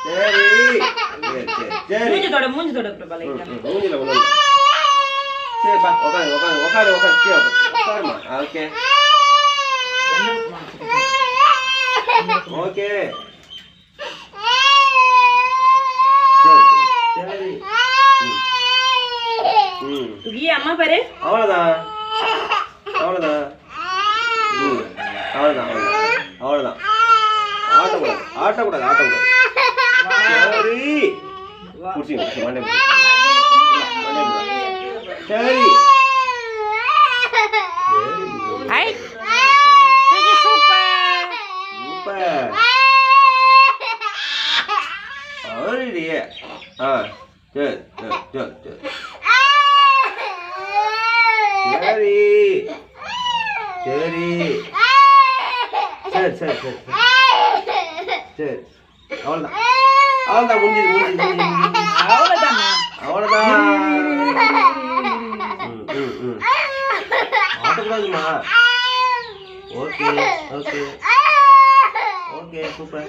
சரி சரி மூஞ்சி தொட பிரபா லைட்டா மூஞ்சில ஒண்ணு சரி பா உட்காரு கீழே உட்காருமா ஓகே ஓகே சரி துகி அம்மா பாரு அவ்வளவுதான் ஆட்டக்கூடாது சரி புடிச்சு மண்டே சரி ஐ துகி சூப்பர் அரியே சரி அவ்வளவுதான் முடிஞ்சது அவ்வளவுதான் ஆட்டக்கூடாதுமா ஓகே சூப்பர்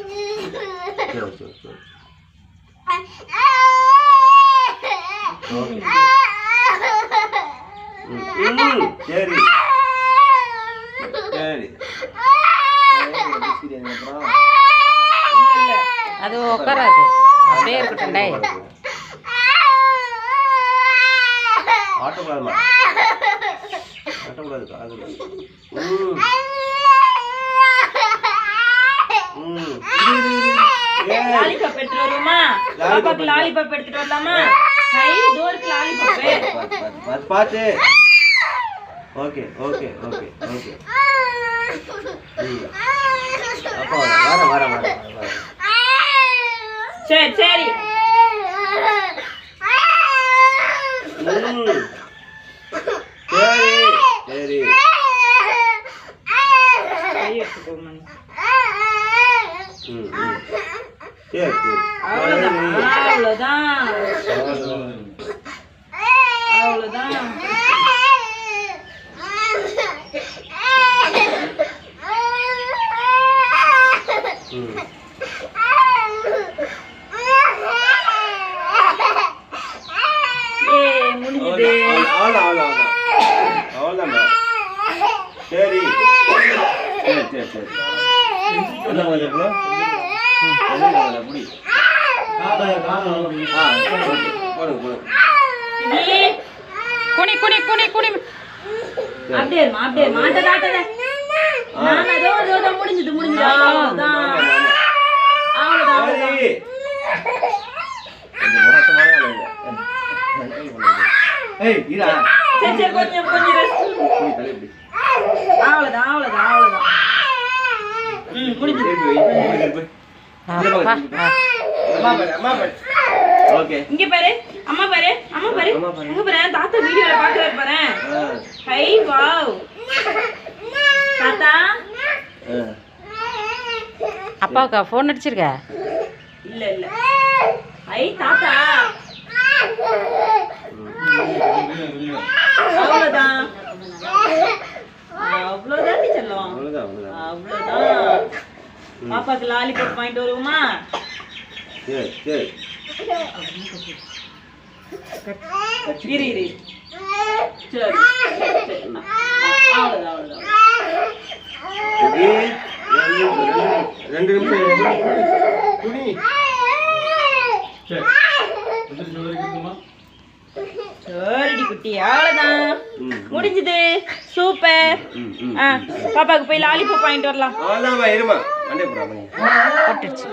சரி அது உட்காராது அப்படியே இருக்கட்டும்டே ஆட்டக்கூடாது லாலிபாப் எடுத்துட்டு வருமா பாப்பாக்கு லாலிபாப் எடுத்துட்டு வரலாமா ஹை டோருக்கு லாலிபாப் பாத்து ஓகே அப்பா வர சரி சரி அவ்வளவுதான் முடிஞ்சது அவ்வளவுதான் சரி என்ன முடி குனி அப்படியே மாட்டத நான் அதோ முடிஞ்சது அவ்வளவுதான் ஏய் இரா சரி கொஞ்சம் ரெஸ்ட் அவ்வளவுதான் முடிஞ்சது ஓகே இங்க பாரு அம்மா பாரு அங்க பாரு தாத்தா வீடியோல பாக்குறாரு பாரு ஹை வாவ் தாத்தா அப்பாவுக்கு ஃபோன் அடிச்சிருக்க இல்ல ஹை தாத்தா அவ்வளவுதான் செல்லம் அவ்வளவுதான் பாப்பாக்கு லாலிபாப் வாங்கிட்டு வருவோமா சரி இரு சரி அவ்வளவுதான் ரெண்டு நிமிஷம் சரிடி குட்டி அவ்வளவுதான் முடிஞ்சது சூப்பர் பாப்பாக்கு போய் லாலிபாப் வாங்கிட்டு வரலாம் அவ்வளவுதான் இருமா மண்டே போறாம போட்டுச்சு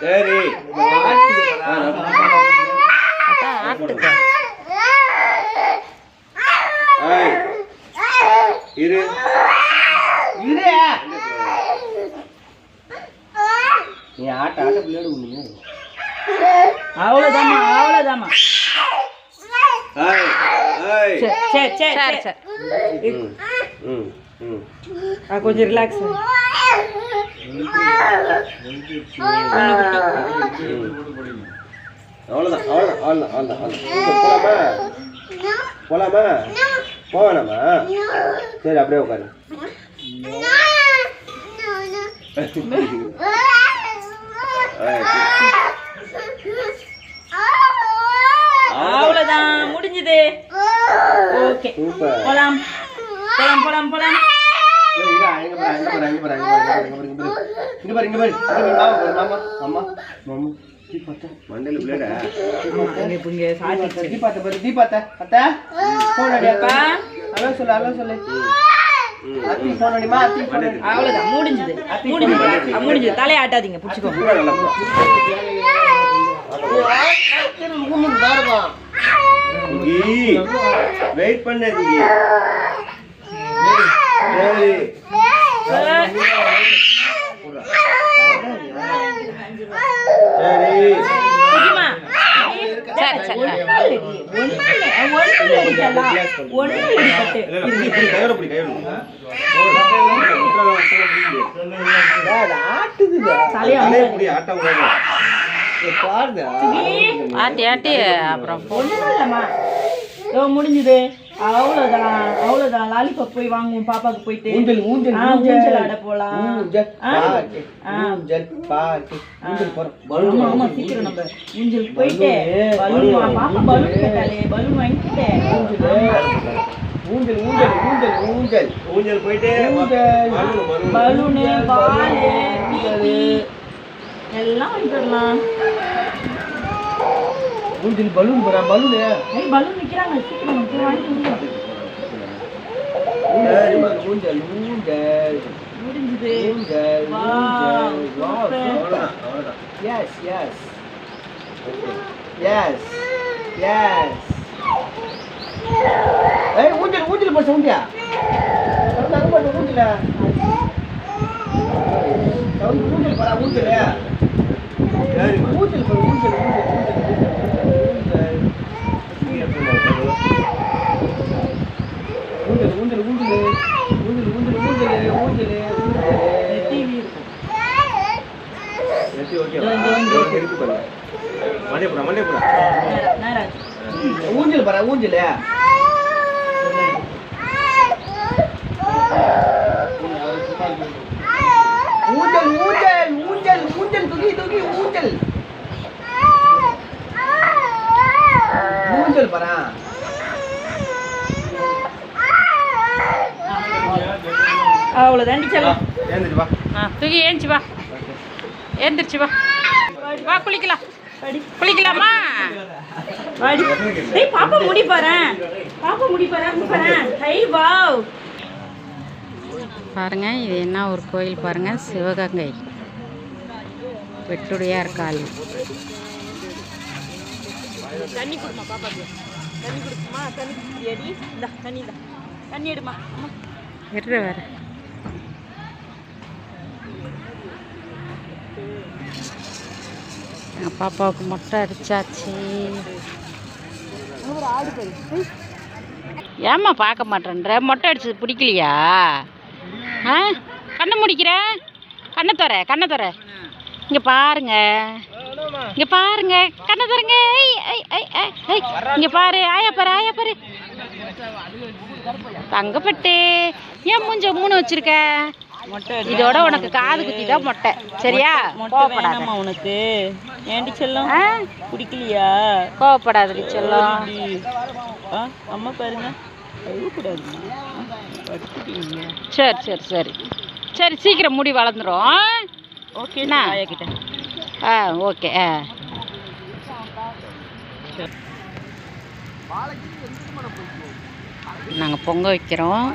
சரி இரு நீ ஆட்ட விளையாடு அவ்வளவுதாம்மா சரி கொஞ்சம் ரிலாக்ஸ் அவ்வளோதான் போலாமா போவேணாமா சரி அப்படியே உட்காரு அவ்வளவுதான் முடிஞ்சது. Okay super. போலாம் போலாம் போலாம் போலாம். மண்டையில பிளேடா அவ்வளவுதான் முடிஞ்சது முடிஞ்சது முடிஞ்சது. தலையை ஆட்டாதீங்க, பிடிச்சிக்கோங்க. வெயிட் பண்ணு. ஆட்டி ஆட்டி அப்புறம் முடிஞ்சது. அவ்வளவுதான் அவ்வளவுதான். லாலிபாப் போய் வாங்குவோம் பாப்பாக்கு போயிட்டு. ஊஞ்சல் ஆட போலாம். ஆமா சீக்கிரம் நம்ம ஊஞ்சல் போயிட்டு பலூன் பாப்பா பலூன் கேட்டாலே பலூன் வாங்கிட்டு ஊஞ்சல் போயிட்டு பலூனு பால் பீப்பி எல்லாம் வாங்கிடலாம். ஊஞ்சல் பலூன் பலூன் விற்கிறாங்க, சீக்கிரம் போய் வாங்கிட்டு ஊஞ்சல் முடிஞ்சது. ஊஞ்சல் போட்டு சவுண்டியா ஊஞ்சல் அவ்வளவுதான். தூக்கி ஏஞ்சி வா, ஏந்திரிச்சு வா, வா குளிக்கலாம். குளிக்கலாமா? பாப்பா முடி பாறேன், பாப்பா முடி பாறேன். High wow. பாருங்க, இது என்ன ஒரு கோயில் பாருங்க, சிவகங்கை வெட்டுடையார் காளி. தண்ணி கொடுமா பாப்பாக்கு, தண்ணி கொடுக்குமா? தண்ணி எடி, இந்த தண்ணி தான், தண்ணி எடுமா. எடுற வேற எங்கள் பாப்பாவுக்கு மொட்டை அடிச்சாச்சு. ஏம்மா பார்க்க மாட்டேன்ற? மொட்டை அடிச்சது பிடிக்கலையா? ஆ, கண்ணை முடிக்கிற, கண்ணை தர. இங்கே பாருங்க, இங்கே பாருங்க, கண்ணை தரங்க. இங்கே பாரு, ஆயா பாரு. தங்கப்பட்டு ஏன் மூஞ்ச மூணு வச்சிருக்க? இதோட உனக்கு காது குத்தி தான் மொட்டை, சரியா? கோவப்படாத. உனக்கு ஏண்டி செல்லம் பிடிக்கலையா? கோவப்படாதடி செல்லம். அம்மா பாருங்க. சரி சீக்கிரம் முடி வளர்ந்துரும். ஓகேண்ணா கிட்ட. ஓகே. நாங்கள் பொங்க வைக்கிறோம்.